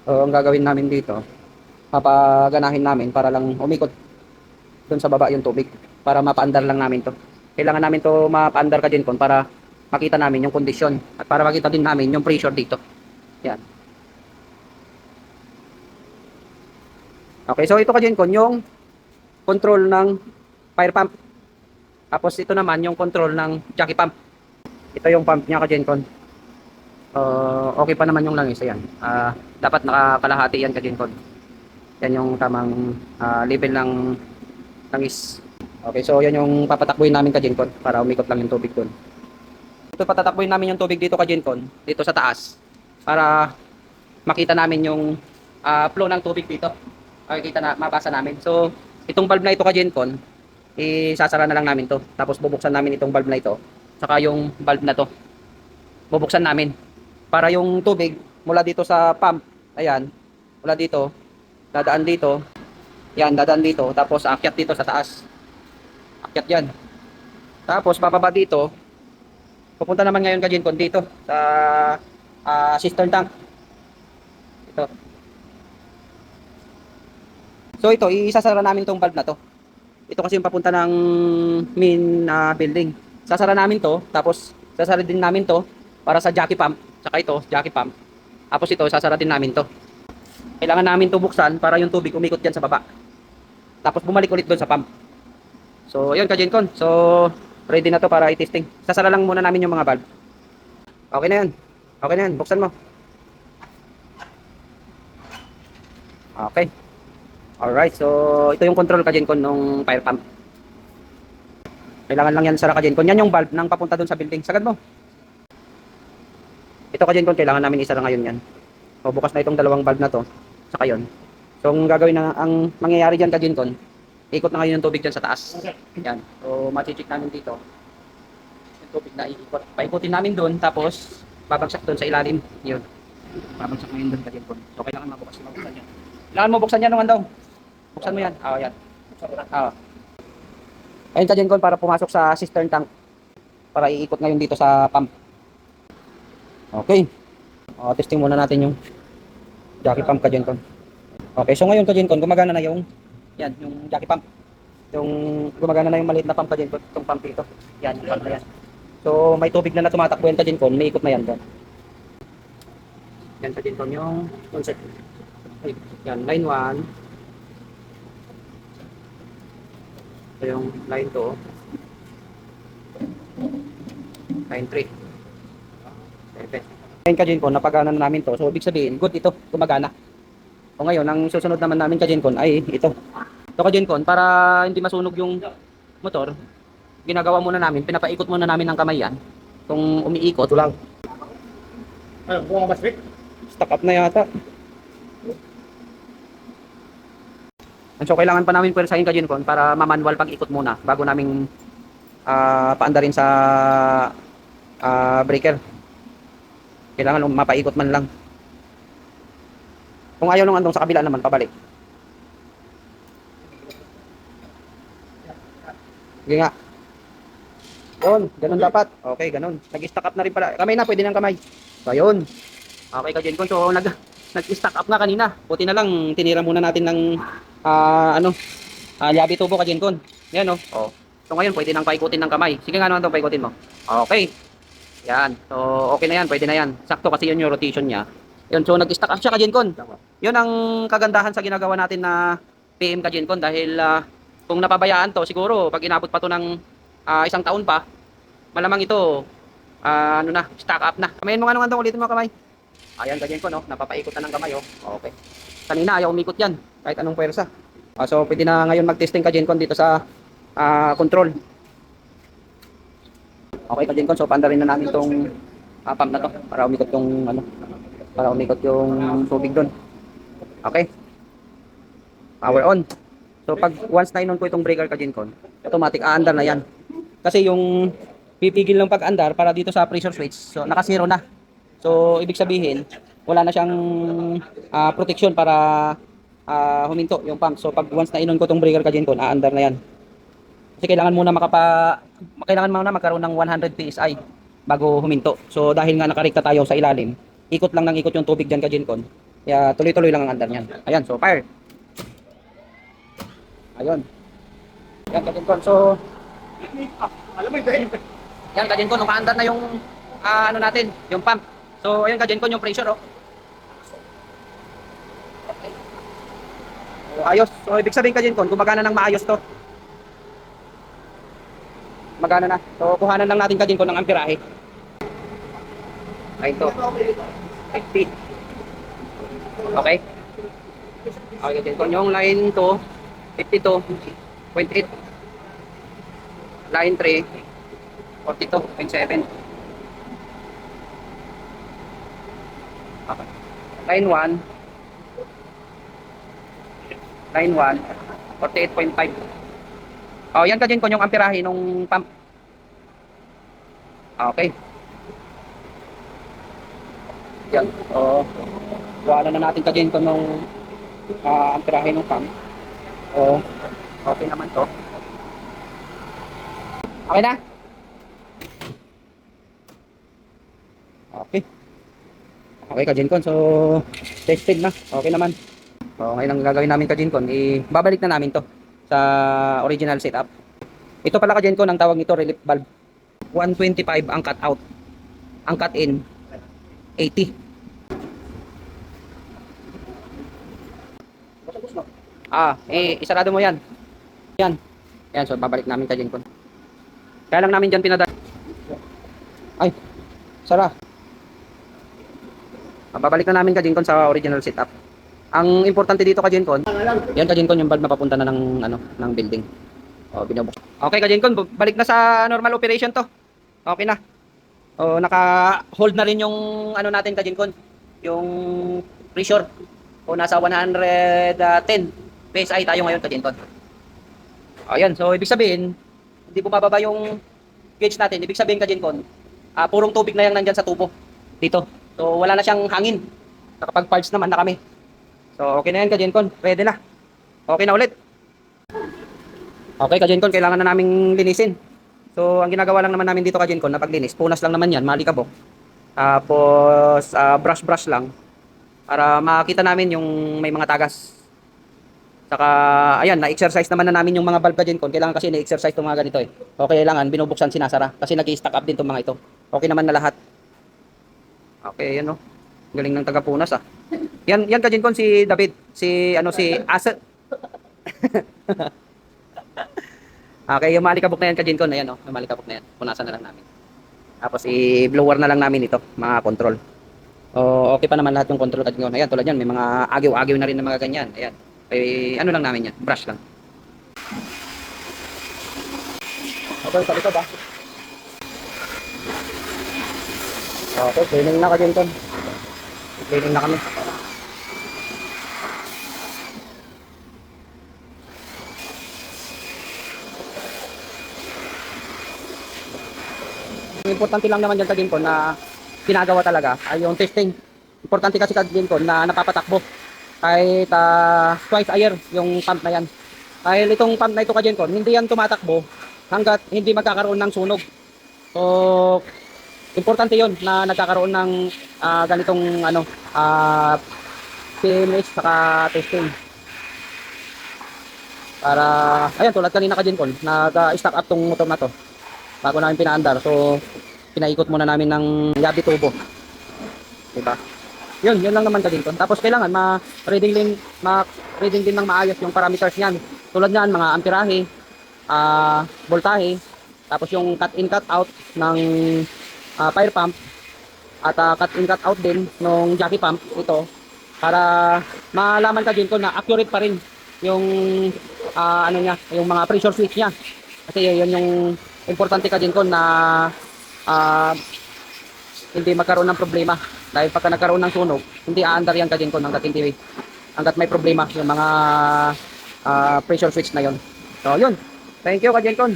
So, ang gagawin namin dito, papaganahin namin para lang umikot doon sa baba yung tubig. Para mapaandar lang namin to. Kailangan namin to mapaandar ka din para makita namin yung kondisyon. At para makita din namin yung pressure dito. Yan. Okay, so ito ka din yung control ng fire pump. Tapos ito naman yung control ng jockey pump. Ito yung pump niya ka Gencon. Okay pa naman yung langis. Ayan. Dapat nakakalahati yan ka Gencon. Yan yung tamang level ng langis. Okay, so yan yung papatakbuhin namin ka Gencon para umikot lang yung tubig doon. Ito patatakbuhin namin yung tubig dito ka Gencon, dito sa taas para makita namin yung flow ng tubig dito. Makikita na, mabasa namin. So, itong valve na ito ka Gencon, isasara na lang namin to. Tapos bubuksan namin itong valve na ito. Saka yung valve na to. Bubuksan namin. Para yung tubig mula dito sa pump, ayan, mula dito, dadaan dito, yan, dadaan dito, tapos aakyat dito sa taas. Akyat yan. Tapos bababa dito, pupunta naman ngayon ka Gencon dito sa cistern tank. Ito. So ito, isasara namin tong valve na to. Ito kasi yung papunta ng main building. Sasara namin to, tapos sasara din namin to para sa jockey pump. Saka ito, jockey pump. Tapos ito, sasara din namin to. Kailangan namin to buksan para yung tubig umikot yan sa baba. Tapos bumalik ulit doon sa pump. So, yun ka Gencon. So, ready na to para i-testing. Sasara lang muna namin yung mga valve. Okay na yan. Okay na yan. Buksan mo. Okay. Alright. So, ito yung control ka Gencon nung fire pump. Kailangan lang yan sara ka Gencon. Yan yung valve nang papunta doon sa building. Sagad mo. Ito ka Gencon, kailangan namin isara ngayon yan. So, bukas na itong dalawang valve na to. Saka yun. So, ang gagawin na, ang mangyayari dyan ka Gencon, ikot na ngayon yung tubig dyan sa taas. Yan. So, machichik namin dito. Yung tubig na iikot. Paikutin namin doon, tapos babagsak doon sa ilalim. Yun. Babagsak ngayon doon ka Gencon. So, kailangan mabuksan yan. Kailangan mo buksan yan nung andong. Buksan mo yan. Yan. Ayun ka Gencon, para pumasok sa cistern tank. Para iikot ngayon dito sa pump. Okay. Testing muna natin yung jockey pump ka Gencon. Okay, so ngayon ka Gencon, gumagana na yung yan, yung jockey pump. Yung gumagana na yung maliit na pump ka Gencon, itong pump dito. Yan, yung pump na yan. So may tubig na tumatakbo yan ka Gencon, may ikot na yan doon. Yan ka Gencon yung concept. Yan, line 1. Ito yung line 2. Line 3. Okay. Ngayon ka Gencon, napagana na namin to. So ibig sabihin, good ito, gumagana. O ngayon, ang susunod naman namin ka Gencon ay ito. Ito ka Gencon, para hindi masunog yung motor, ginagawa muna namin, pinapaikot muna namin ng kamay yan. Kung umiikot, ito lang. Ano, bumabas rin? Stuck up na yata. So kailangan pa namin pwersahin ka Gencon para ma-manual pag-ikot muna bago namin paandarin sa breaker. Kailangan mapaikot man lang. Kung ayaw nung andong sa kabila naman, pabalik. Sige nga. Yun, ganun dapat. Okay, ganun. Nag-stack up na rin pala. Kamay na, pwede ng kamay. So, yun. Okay ka Gencon. So, nag-stack up nga kanina. Buti na lang, tinira muna natin ng yabi tubo ka Gencon. Yan, no? Oh. So, ngayon, pwede nang paikutin ng kamay. Sige nga naman itong paikutin mo. Okay. Yan. So, okay na yan. Pwede na yan. Sakto kasi yun yung rotation niya. Yun. So, nag-stack up siya ka Gencon. Yun ang kagandahan sa ginagawa natin na PM ka Gencon. Dahil kung napabayaan to, siguro, pag inabot pa to ng isang taon pa, malamang ito, stack up na. Kamayin mo nga nung andong ulitin mo kamay. Ayan, ganyan ko, no? Napapaikot na ng kamay, oh. Okay. Kanina, ayaw umikot yan. Kahit anong pwersa. So, pwede na ngayon mag-testing ka Gencon dito sa control. Okay ka Gencon, so paandarin na namin itong pump na to para umikot yung, para umikot yung tubig doon. Okay. Power on. So, pag once na inon ko itong breaker ka Gencon, automatic aandar na yan. Kasi yung pipigil ng pag-andar para dito sa pressure switch, so naka-zero na. So ibig sabihin, wala na siyang protection para huminto yung pump. So pag once na inon ko tong breaker ka Gencon, aandar na yan. Kasi kailangan muna magkaroon ng 100 PSI bago huminto. So dahil nga nakarekta tayo sa ilalim, ikot lang ng ikot yung tubig diyan ka Gencon. Kaya tuloy-tuloy lang ang andar niyan. Ayan, so fire. Ayun. Yan, Kajencon. So, Alam mo yun, yan, Kajencon, nakaandar na yung ano natin, yung pump. So, ayun, Kajencon, yung pressure, oh. So, ayos. So, ibig sabihin, Kajencon, gumagana ng maayos to. Magana na. So, kuhanan lang natin, Kajencon, ng amperahe. Ayun to. 50. Okay. Okay, Kajencon, yung line 2, 52.8. Line 3, 42.7. Okay. Line 1, 48.5. Oh, yan Kajencon yung amperahe nung pump. Okay. Yan. So, kuha na natin Kajencon nung amperahe nung pump. Oh, okay naman to. Okay na? Okay. Okay, Kajencon. So, tested na. Okay naman. So, ngayon ang gagawin namin, Kajencon, babalik na namin to sa original setup. Ito pala, Kajencon, ang tawag nito, relief valve. 125 ang cut out. Ang cut in, 80. Isarado mo yan. Yan. Yan, so babalik namin, Kajencon. Kaya lang namin dyan pinadala. Ay, sara. Babalik na namin, Kajencon, sa original setup. Ang importante dito, Kajencon, yan, Kajencon, yung valve na papunta na ng ano, ng building. Oh, binubuksan. Okay, Kajencon, balik na sa normal operation to. Okay na. Oh, naka-hold na rin yung ano natin, Kajencon, yung pressure. O nasa 110 PSI tayo ngayon, Kajencon. Ayan, so ibig sabihin, hindi bumababa yung gauge natin. Ibig sabihin, Kajencon, purong tubig na yung nandyan sa tubo dito. So wala na siyang hangin. Nakapag-parts naman na kami. So okay na yan, Kajencon. Pwede na. Okay na ulit. Okay, Kajencon, kailangan na naming linisin. So ang ginagawa lang naman namin dito, Kajencon, na paglinis, punas lang naman yan, malikabok. Tapos brush lang para makita namin yung may mga tagas. Saka ayan, na-exercise naman na namin yung mga valve, Kajencon. Kailangan kasi na-exercise itong mga ganito eh. O kailangan binubuksan, sinasara kasi nag-i-stack up din itong mga ito. Okay naman na lahat. Okay, yan, no. Galing ng taga-punas, ah. Yan Kajencon, si David, si Asa. Okay, yung malikabok na yan, Kajencon, ayan, no. Yung malikabok na yan. Punasan na lang namin. Tapos i-blower na lang namin ito, mga control. O okay pa naman lahat yung control, Kajencon. Ayan, tulad yan, may mga agyo-agyo na rin na mga ganyan. Ayan. Ano lang namin yan, brush lang. Okay, sa likod, ah. Okay, cleaning na, Kajencon. Cleaning na kami. Importante lang naman dyan, Kajencon, na ginagawa talaga ay yung testing. Importante kasi, Kajencon, na napapatakbo kahit twice a year yung pump na yan. Dahil itong pump na ito, Kajencon, hindi yan tumatakbo hanggat hindi magkakaroon ng sunog. So, importante yon na nagkakaroon ng ganitong PMS saka testing. Para, ayan, tulad kanina, Kajencon, nag-stack up tong motor na to bago namin pinaandar. So, pinaikot muna namin ng yabi tubo. Diba? Yun lang naman, Kajencon. Tapos kailangan ma-reading din ng maayos yung parameters niyan. Tulad niyan, mga amperahe, voltahe, tapos yung cut in cut out ng fire pump at cut in cut out din ng jockey pump ito para malaman, Kajencon, na accurate pa rin yung niya, yung mga pressure switch niya. Kasi yun yung importante, Kajencon, na hindi magkaroon ng problema. Dahil pagka nagkaroon ng sunog, hindi aandar yan, Kajencon, hanggat may problema yung mga pressure switch na yon. So yun, thank you, Kajencon.